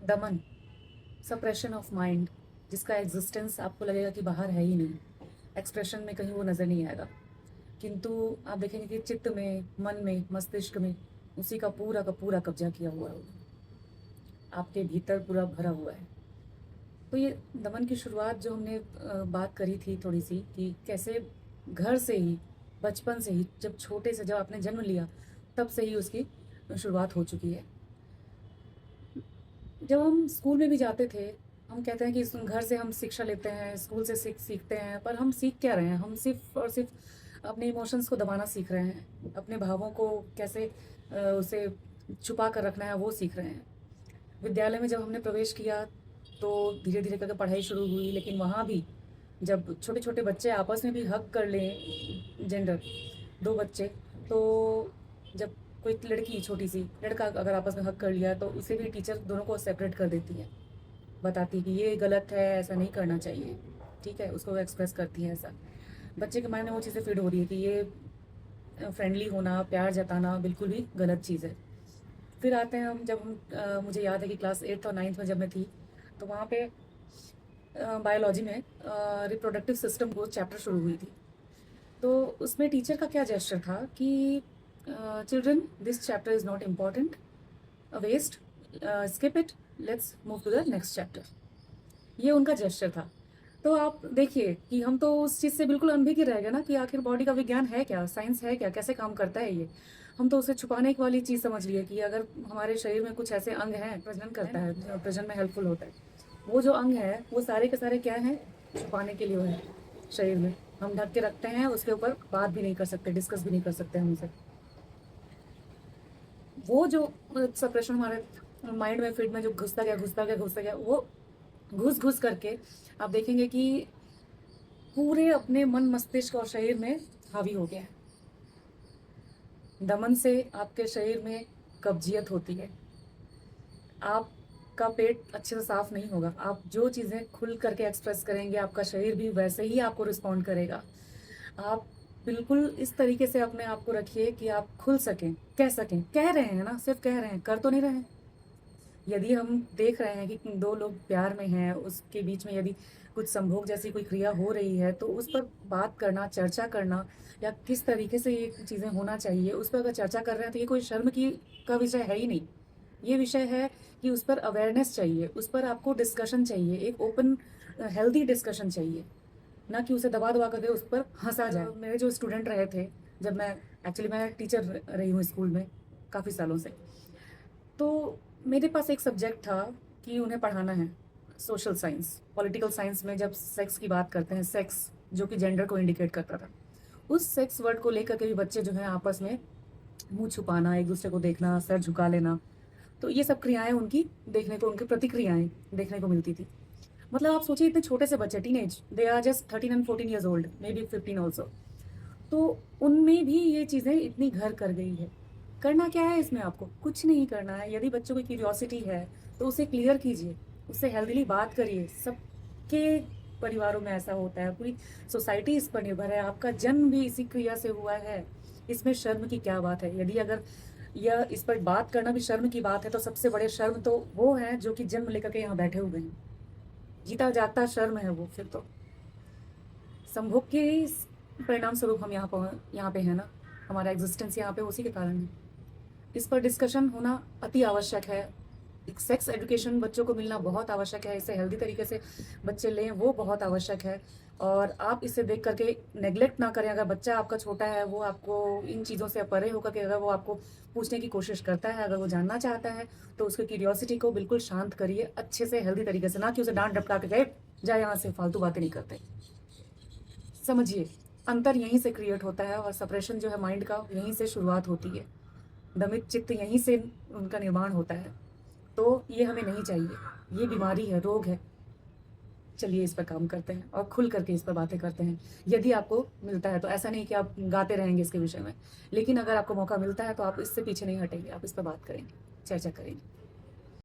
Daman, suppression of mind, जिसका existence आपको लगेगा कि बाहर है ही नहीं, एक्सप्रेशन में कहीं वो नज़र नहीं आएगा, किंतु आप देखेंगे कि चित्त में, मन में, मस्तिष्क में उसी का पूरा कब्जा किया हुआ है, आपके भीतर पूरा भरा हुआ है। तो ये दमन की शुरुआत जो हमने बात करी थी थोड़ी सी, कि कैसे घर से ही, बचपन से ही, जब छोटे से, जब आपने जन्म लिया तब से ही उसकी शुरुआत हो चुकी है। जब हम स्कूल में भी जाते थे, हम कहते हैं कि घर से हम शिक्षा लेते हैं, स्कूल से सीखते हैं, पर हम सीख क्या रहे हैं? हम सिर्फ और सिर्फ अपने इमोशंस को दबाना सीख रहे हैं, अपने भावों को कैसे उसे छुपा कर रखना है वो सीख रहे हैं। विद्यालय में जब हमने प्रवेश किया तो धीरे धीरे करके पढ़ाई शुरू हुई, लेकिन वहाँ भी जब छोटे छोटे बच्चे आपस में भी हक कर लें, जेंडर, दो बच्चे, तो जब कोई लड़की, छोटी सी लड़का अगर आपस में हक कर लिया तो उसे भी टीचर दोनों को सेपरेट कर देती है, बताती कि ये गलत है, ऐसा नहीं करना चाहिए, ठीक है, उसको एक्सप्रेस करती है ऐसा। बच्चे के माइंड में वो चीज़ें फीड हो रही है कि ये फ्रेंडली होना, प्यार जताना बिल्कुल भी गलत चीज़ है। फिर आते हैं हम, जब हम मुझे याद है कि क्लास 8th और 9th में जब मैं थी, तो वहाँ पे बायोलॉजी में रिप्रोडक्टिव सिस्टम को चैप्टर शुरू हुई थी। तो उसमें टीचर का क्या जेस्चर था कि children, this chapter is not important, waste, skip it, let's move to the next chapter. ये उनका जेस्चर था। तो आप देखिए कि हम तो उस चीज़ से बिल्कुल अनभिज्ञ रह गए ना, कि आखिर बॉडी का विज्ञान है क्या, साइंस है क्या, कैसे काम करता है ये। हम तो उसे छुपाने की वाली चीज़ समझ लिए कि अगर हमारे शरीर में कुछ ऐसे अंग हैं, प्रजनन करता है, प्रजनन में हेल्पफुल होता है, वो जो अंग है वो सारे के सारे क्या हैं, छुपाने के लिए है शरीर में। हम ढक के रखते हैं, उसके ऊपर बात भी नहीं कर सकते, डिस्कस भी नहीं कर सकते हम उसे। वो जो सप्रेशन हमारे माइंड में, फीड में जो घुसता गया, वो घुस घुस करके आप देखेंगे कि पूरे अपने मन, मस्तिष्क और शरीर में हावी हो गया है। दमन से आपके शरीर में कब्जियत होती है, आपका पेट अच्छे से साफ नहीं होगा, आप जो चीज़ें खुल करके एक्सप्रेस करेंगे आपका शरीर भी वैसे ही आपको रिस्पॉन्ड करेगा। आप बिल्कुल इस तरीके से अपने आप को रखिए कि आप खुल सकें, कह सकें, कह रहे हैं ना, सिर्फ कह रहे हैं, कर तो नहीं रहे हैं। यदि हम देख रहे हैं कि दो लोग प्यार में हैं, उसके बीच में यदि कुछ संभोग जैसी कोई क्रिया हो रही है, तो उस पर बात करना, चर्चा करना, या किस तरीके से ये चीज़ें होना चाहिए, उस पर अगर चर्चा कर रहे हैं तो ये कोई शर्म की का विषय है ही नहीं। ये विषय है कि उस पर अवेयरनेस चाहिए, उस पर आपको डिस्कशन चाहिए, एक ओपन हेल्दी डिस्कशन चाहिए, ना कि उसे दबा दबा करके उस पर हंसा जाए। मेरे जो स्टूडेंट रहे थे, जब मैं, एक्चुअली मैं टीचर रही हूँ स्कूल में काफ़ी सालों से, तो मेरे पास एक सब्जेक्ट था कि उन्हें पढ़ाना है सोशल साइंस, पॉलिटिकल साइंस में जब सेक्स की बात करते हैं, सेक्स जो कि जेंडर को इंडिकेट करता था, उस सेक्स वर्ड को लेकर के भी बच्चे जो हैं आपस में मुंह छुपाना, एक दूसरे को देखना, सर झुका लेना, तो ये सब क्रियाएं उनकी देखने को, उनकी प्रतिक्रियाएं देखने को मिलती थी। मतलब आप सोचिए, इतने छोटे से बच्चे, teenage, they are just 13 and 14 years old, maybe 15 also, तो उनमें भी ये चीज़ें इतनी घर कर गई है। करना क्या है इसमें? आपको कुछ नहीं करना है। यदि बच्चों की क्यूरियोसिटी है तो उसे क्लियर कीजिए, उससे हेल्दीली बात करिए। सबके परिवारों में ऐसा होता है, पूरी सोसाइटी इस पर निर्भर है, आपका जन्म भी इसी क्रिया से हुआ है, इसमें शर्म की क्या बात है? यदि अगर यह इस पर बात करना भी शर्म की बात है, तो सबसे बड़े शर्म तो वो हैं जो कि जन्म लेकर के यहाँ बैठे हुए हैं। जीता जागता शर्म है वो। फिर तो संभोग के परिणाम स्वरूप हम यहाँ पे हैं ना, हमारा एग्जिस्टेंस यहाँ पे उसी के कारण है। इस पर डिस्कशन होना अति आवश्यक है। एक सेक्स एजुकेशन बच्चों को मिलना बहुत आवश्यक है, इसे हेल्दी तरीके से बच्चे लें वो बहुत आवश्यक है। और आप इसे देख करके नेग्लेक्ट ना करें। अगर बच्चा आपका छोटा है, वो आपको इन चीज़ों से परे होकर के अगर वो आपको पूछने की कोशिश करता है, अगर वो जानना चाहता है, तो उसकी क्यूरियोसिटी को बिल्कुल शांत करिए, अच्छे से हेल्दी तरीके से, ना कि उसे डांट डपका के गए जा यहाँ से, फालतू बातें नहीं करते। समझिए, अंतर यहीं से क्रिएट होता है, और सप्रेशन जो है माइंड का, यहीं से शुरुआत होती है। दमित चित्त यहीं से उनका निर्माण होता है। तो ये हमें नहीं चाहिए, ये बीमारी है, रोग है। चलिए इस पर काम करते हैं और खुल करके इस पर बातें करते हैं। यदि आपको मिलता है तो, ऐसा नहीं कि आप गाते रहेंगे इसके विषय में, लेकिन अगर आपको मौका मिलता है तो आप इससे पीछे नहीं हटेंगे, आप इस पर बात करेंगे, चर्चा करेंगे।